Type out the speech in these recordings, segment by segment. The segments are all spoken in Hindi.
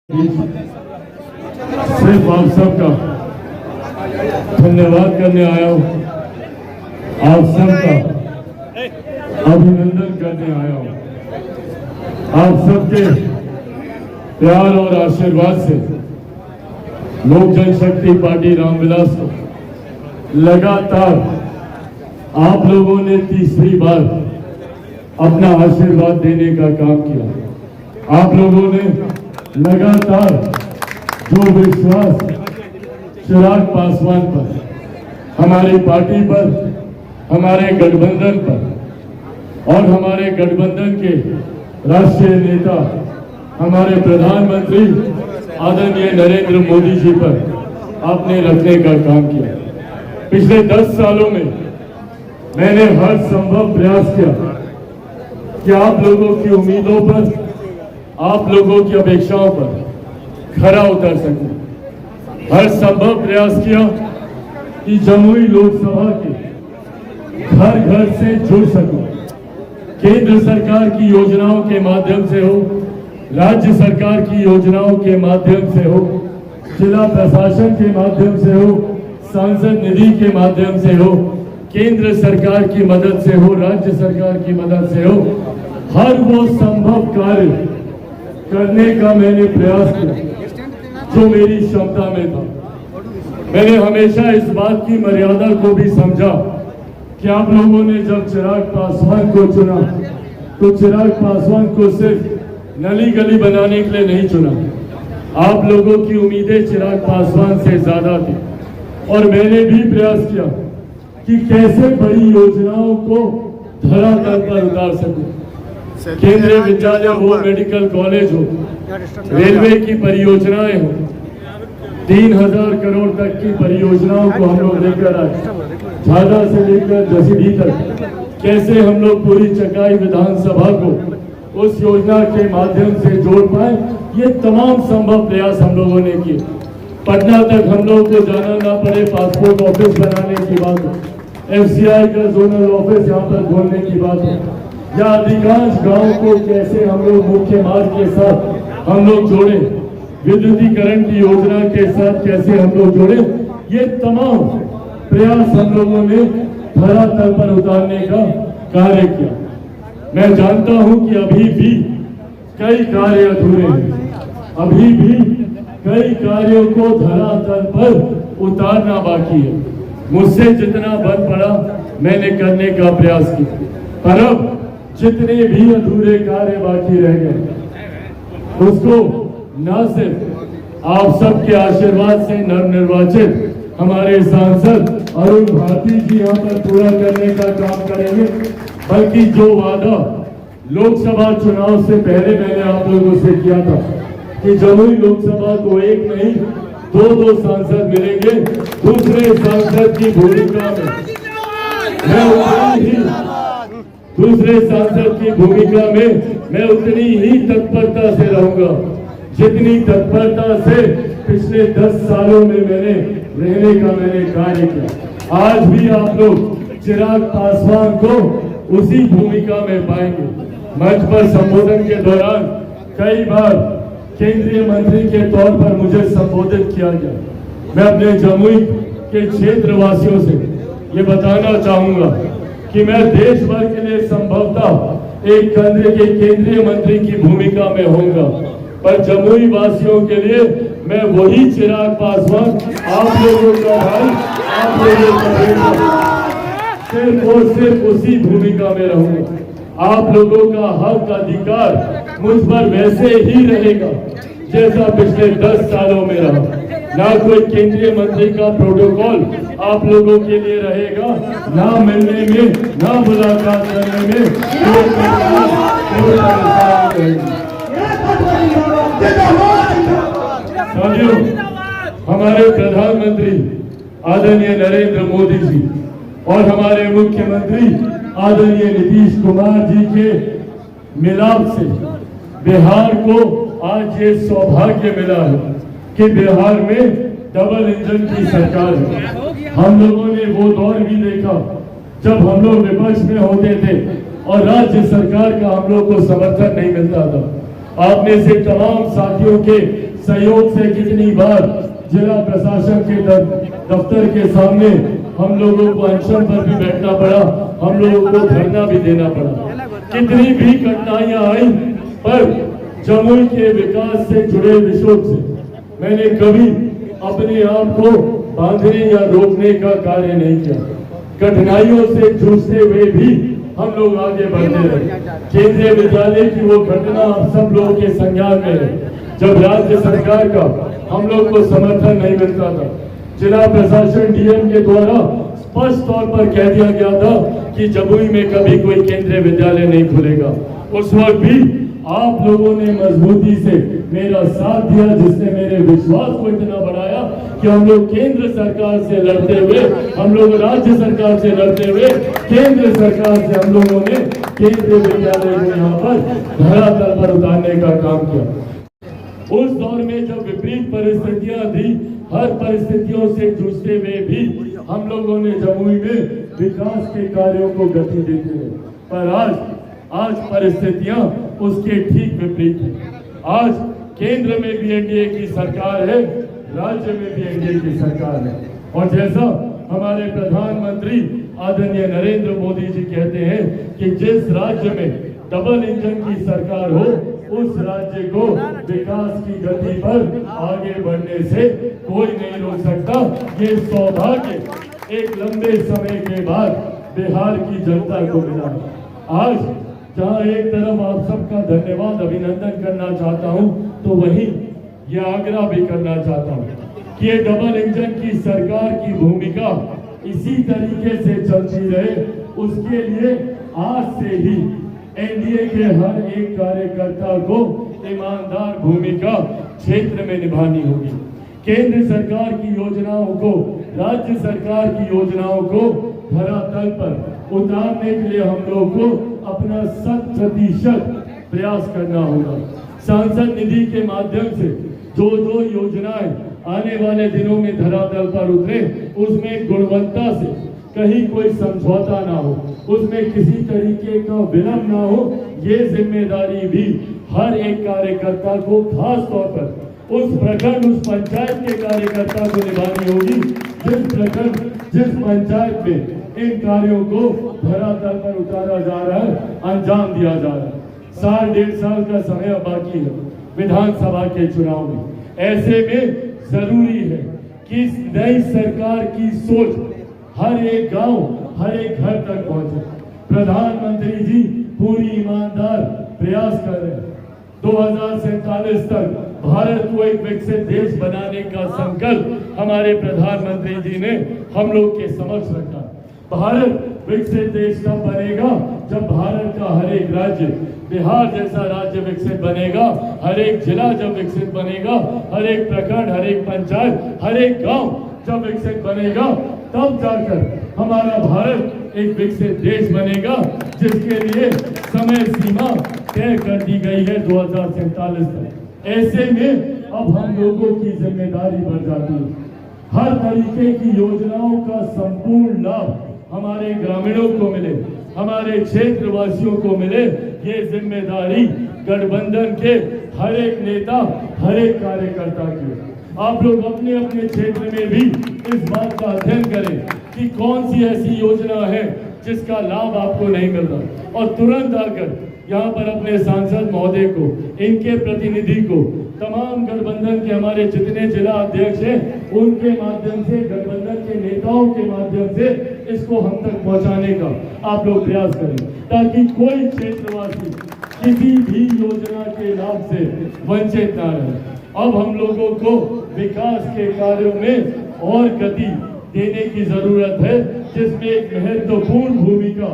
सिर्फ आप सबका धन्यवाद करने आया हूँ, आप सबका अभिनंदन करने आया हूँ। आप सबके प्यार और आशीर्वाद से लोक जनशक्ति पार्टी रामविलास को लगातार आप लोगों ने तीसरी बार अपना आशीर्वाद देने का काम किया। आप लोगों ने लगातार जो विश्वास चिराग पासवान पर, हमारी पार्टी पर, हमारे गठबंधन पर और हमारे गठबंधन के राष्ट्रीय नेता हमारे प्रधानमंत्री आदरणीय नरेंद्र मोदी जी पर आपने रखने का काम किया। पिछले 10 सालों में मैंने हर संभव प्रयास किया कि आप लोगों की उम्मीदों पर, आप लोगों की अपेक्षाओं पर खरा उतर सकूं। हर संभव प्रयास किया कि जमुई लोकसभा के घर घर से जुड़ सकूं। केंद्र सरकार की योजनाओं के माध्यम से हो, राज्य सरकार की योजनाओं के माध्यम से हो, जिला प्रशासन के माध्यम से हो, सांसद निधि के माध्यम से हो, केंद्र सरकार की मदद से हो, राज्य सरकार की मदद से हो, हर वो संभव कार्य करने का मैंने प्रयास किया जो मेरी क्षमता में था। मैंने हमेशा इस बात की मर्यादा को भी समझा कि आप लोगों ने जब चिराग पासवान को चुना तो चिराग पासवान को सिर्फ नली गली बनाने के लिए नहीं चुना। आप लोगों की उम्मीदें चिराग पासवान से ज्यादा थी और मैंने भी प्रयास किया कि कैसे बड़ी योजनाओं को धरातल पर उतार सकूं। केंद्रीय विद्यालय हो, मेडिकल कॉलेज हो, रेलवे की परियोजनाएं हो, 3000 करोड़ तक की परियोजनाओं को हम लोग लेकर आए। झाझा से लेकर जसीडीह तक कैसे हम लोग पूरी चकाई विधानसभा को उस योजना के माध्यम से जोड़ पाए, ये तमाम संभव प्रयास हम लोगों ने किए। पटना तक हम लोग को जाना ना पड़े, पासपोर्ट ऑफिस बनाने की बात हो, FCI का जोनल ऑफिस यहाँ पर खोलने की बात हो, या अधिकांश गांव को कैसे हम लोग मुख्य मार्ग के साथ हम लोग जोड़े, विद्युतीकरण की योजना के साथ कैसे हम लोग जोड़े, ये तमाम प्रयास हम लोगों ने धरातल पर उतारने का कार्य किया। मैं जानता हूं कि अभी भी कई कार्य अधूरे हैं, अभी भी कई कार्यों को धरातल पर उतारना बाकी है। मुझसे जितना बन पड़ा मैंने करने का प्रयास किया, पर अब जितने भी अधूरे कार्य बाकी रह गए उसको न सिर्फ आप सबके आशीर्वाद से नवनिर्वाचित हमारे सांसद अरुण भारती जी यहाँ पर पूरा करने का काम करेंगे, बल्कि जो वादा लोकसभा चुनाव से पहले मैंने आप लोगों से किया था कि जमुई लोकसभा को एक नहीं दो सांसद मिलेंगे, दूसरे सांसद की भूमिका में मैं उतनी ही तत्परता से रहूंगा जितनी तत्परता से पिछले 10 सालों में मैंने कार्य किया। आज भी आप लोग चिराग पासवान को उसी भूमिका में पाएंगे। मंच पर संबोधन के दौरान कई बार केंद्रीय मंत्री के तौर पर मुझे संबोधित किया गया। मैं अपने जमुई के क्षेत्रवासियों से ये बताना चाहूंगा कि मैं देश भर के लिए संभवतः एक केंद्रीय मंत्री की भूमिका में होऊंगा, पर जमुई वासियों के लिए मैं वही चिराग पासवान, आप लोगों का भाई, आप लोगों का बेटा, सिर्फ और सिर्फ उसी भूमिका में रहूंगा। आप लोगों का हक अधिकार मुझ पर वैसे ही रहेगा जैसा पिछले 10 सालों में रहा। ना कोई केंद्रीय मंत्री का प्रोटोकॉल आप लोगों के लिए रहेगा, ना मिलने में, ना मुलाकात करने में कोई परेशानी रहेगी। हमारे प्रधानमंत्री आदरणीय नरेंद्र मोदी जी और हमारे मुख्यमंत्री आदरणीय नीतीश कुमार जी के मिलाप से बिहार को आज ये सौभाग्य मिला है कि बिहार में डबल इंजन की सरकार है। हम लोगों ने वो दौर भी देखा जब हम लोग विपक्ष में होते थे और राज्य सरकार का हम लोग को समर्थन नहीं मिलता था। आप में से तमाम साथियों के सहयोग से कितनी बार जिला प्रशासन के दफ्तर के सामने हम लोगों को अनशन पर भी बैठना पड़ा, हम लोगों को धरना भी देना पड़ा। कितनी भी कठिनाइयां आई, पर जमुई के विकास से जुड़े विषयों से मैंने कभी अपने आप को बांधने या रोकने का कार्य नहीं किया। कठिनाइयों से जूझते हुए भी हम लोग आगे बढ़ते रहे। केंद्रीय विद्यालय की वो घटना आप सब लोगों के संज्ञान में है, जब राज्य सरकार का हम लोग को समर्थन नहीं मिलता था। जिला प्रशासन डीएम के द्वारा स्पष्ट तौर पर कह दिया गया था कि जमुई में कभी कोई केंद्रीय विद्यालय नहीं खुलेगा। उस वक्त भी आप लोगों ने मजबूती से मेरा साथ दिया, जिसने मेरे विश्वास को इतना बढ़ाया कि हम लोग केंद्र सरकार से लड़ते हुए, हम लोग राज्य सरकार से लड़ते हुए केंद्र सरकार से हम लोगों ने केंद्रीय विद्यालय को यहाँ पर धरातल पर उतारने का काम किया। उस दौर में जब विपरीत परिस्थितियां थी, हर परिस्थितियों से जूझते हुए भी हम लोगों ने जमुई में विकास के कार्यों को गति देते रहे। पर आज परिस्थितियां उसके ठीक विपरीत है। आज केंद्र में भी एनडीए की सरकार है, राज्य में भी एनडीए की सरकार है। और जैसा हमारे प्रधानमंत्री आदरणीय नरेंद्र मोदी जी कहते हैं कि जिस राज्य में डबल इंजन की सरकार हो, उस राज्य को विकास की गति पर आगे बढ़ने से कोई नहीं रोक सकता। ये सौभाग्य एक लंबे समय के बाद बिहार की जनता को मिला। आज जहां एक तरफ आप सबका धन्यवाद अभिनंदन करना चाहता हूं, तो वहीं यह आग्रह भी करना चाहता हूं कि ये डबल इंजन की सरकार की भूमिका इसी तरीके से चलती रहे। उसके लिए आज से ही एनडीए के हर एक कार्यकर्ता को ईमानदार भूमिका क्षेत्र में निभानी होगी। केंद्र सरकार की योजनाओं को, राज्य सरकार की योजनाओं को धरातल पर उतारने के लिए हम लोग को अपना 100% प्रयास करना होगा। सांसद निधि के माध्यम से जो योजनाएं आने वाले दिनों में धरातल पर उतरे, उसमें गुणवत्ता से कहीं कोई समझौता ना हो, उसमें किसी तरीके का विलंब ना हो। ये जिम्मेदारी भी हर एक कार्यकर्ता को, खास तौर पर उस प्रखंड, उस पंचायत के कार्यकर्ता को निभानी होगी जिस पंचायत में इन कार्यों को धरातल पर उतारा जा रहा है, अंजाम दिया जा रहा है। साल 1.5 साल का समय बाकी है विधानसभा के चुनाव में। ऐसे में जरूरी है कि इस नई सरकार की सोच हर एक गांव, हर एक घर तक पहुंचे। प्रधानमंत्री जी पूरी ईमानदार प्रयास कर रहे हैं। 2047 तक भारत को एक विकसित देश बनाने का संकल्प हमारे प्रधानमंत्री जी ने हम लोग के समक्ष रखा। भारत विकसित देश तब बनेगा जब भारत का हर एक राज्य, बिहार जैसा राज्य विकसित बनेगा, हर एक जिला जब विकसित बनेगा, हर एक प्रखंड, हर एक पंचायत, हर एक गांव जब विकसित बनेगा, तब जाकर हमारा भारत एक विकसित देश बनेगा, जिसके लिए समय सीमा तय कर दी गई है 2047 तक। ऐसे में अब हम लोगों की जिम्मेदारी बढ़ जाती है। हर तरीके की योजनाओं का संपूर्ण लाभ हमारे ग्रामीणों को मिले, हमारे क्षेत्रवासियों को मिले। ये जिम्मेदारी गठबंधन के हर एक नेता, हर एक कार्यकर्ता की। आप लोग अपने अपने क्षेत्र में भी इस बात का अध्ययन करें कि कौन सी ऐसी योजना है जिसका लाभ आपको नहीं मिल रहा, और तुरंत आकर यहाँ पर अपने सांसद महोदय को, इनके प्रतिनिधि को, तमाम गठबंधन के हमारे जितने जिला अध्यक्ष हैं, उनके माध्यम से, गठबंधन के नेताओं के माध्यम से इसको हम तक पहुंचाने का आप लोग प्रयास करें, ताकि कोई क्षेत्रवासी किसी भी योजना के लाभ से वंचित ना रहे। अब हम लोगों को विकास के कार्यों में और गति देने की जरूरत है, जिसमें एक महत्वपूर्ण भूमिका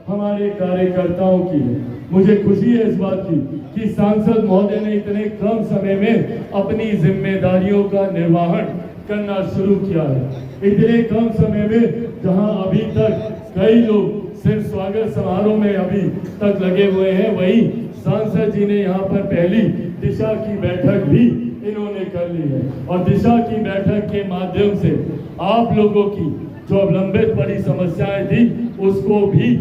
हमारे कार्यकर्ताओं की है। मुझे खुशी है इस बात की कि सांसद महोदय ने इतने कम समय में अपनी जिम्मेदारियों का निर्वहन करना शुरू किया है। इतने कम समय में जहां अभी तक कई लोग सिर्फ स्वागत समारोह में अभी तक लगे हुए हैं, वहीं सांसद जी ने यहाँ पर पहली दिशा की बैठक भी इन्होंने कर ली है। और दिशा की बैठक के माध्यम से आप लोगों की जो लंबित पड़ी समस्याएं थी, उसको भी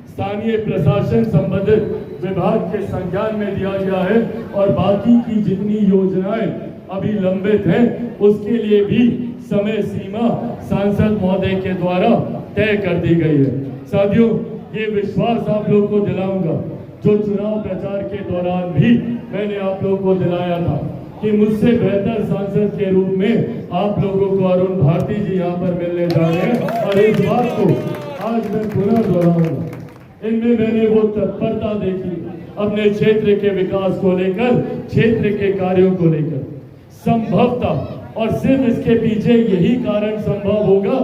स्थानीय प्रशासन संबंधित विभाग के संज्ञान में दिया गया है। और बाकी की जितनी योजनाएं अभी लंबित हैं, उसके लिए भी समय सीमा सांसद महोदय के द्वारा तय कर दी गई है। साथियों, ये विश्वास आप लोगों को दिलाऊंगा जो चुनाव प्रचार के दौरान भी मैंने आप लोगों को दिलाया था कि मुझसे बेहतर सांसद के रूप में आप लोगों को अरुण भारती जी यहाँ पर मिलने जा रहे हैं। और इस बात को आज मैं पुनः दोहराऊंगा, इनमें मैंने वो तत्परता देखी अपने क्षेत्र के विकास को लेकर, क्षेत्र के कार्यों को लेकर। संभवतः और सिर्फ इसके पीछे यही कारण संभव होगा,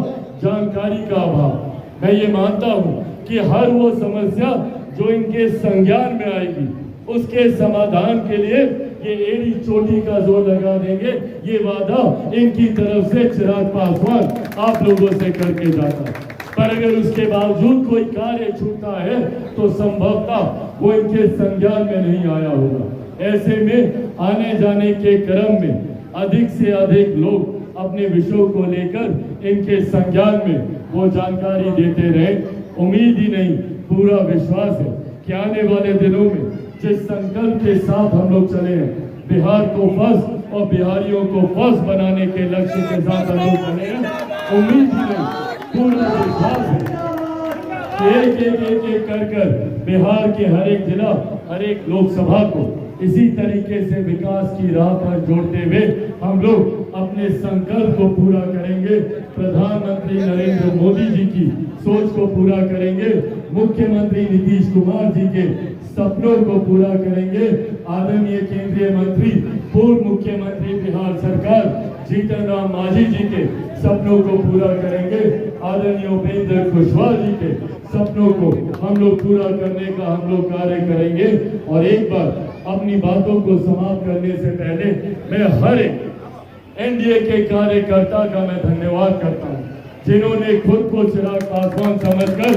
जानकारी का अभाव। मैं ये मानता हूँ कि हर वो समस्या जो इनके संज्ञान में आएगी उसके समाधान के लिए ये एड़ी चोटी का जोर लगा देंगे, ये वादा इनकी तरफ से चिराग पासवान आप लोगों से करके जाता है। पर अगर उसके बावजूद कोई कार्य छूटता है तो संभवतः वो इनके संज्ञान में नहीं आया होगा। ऐसे में आने जाने के क्रम में अधिक से अधिक लोग अपने विषयों को लेकर इनके संज्ञान में वो जानकारी देते रहे। उम्मीद ही नहीं, पूरा विश्वास है कि आने वाले दिनों में जिस संकल्प के साथ हम लोग चले हैं, बिहार को फर्स्ट और बिहारियों को फर्स्ट बनाने के लक्ष्य के साथ हम लोग चले हैं। उम्मीद ही नहीं, पूरा विश्वास है कि एक कर बिहार के हर एक जिला, हर एक लोकसभा को इसी तरीके से विकास की राह पर जोड़ते हुए हम लोग अपने संकल्प को पूरा करेंगे। प्रधानमंत्री नरेंद्र मोदी जी की सोच को पूरा करेंगे, मुख्यमंत्री नीतीश कुमार जी के सपनों को पूरा करेंगे, आदरणीय केंद्रीय मंत्री पूर्व मुख्यमंत्री बिहार सरकार जीतन राम मांझी जी के सपनों को पूरा करेंगे, आदरणीय उपेंद्र कुशवाहा जी के सपनों को हम लोग पूरा करने का हम लोग कार्य करेंगे। और एक बार अपनी बातों को समाप्त करने से पहले मैं हर एक एनडीए के कार्यकर्ता का मैं धन्यवाद करता हूं जिन्होंने खुद को चिराग पासवान समझकर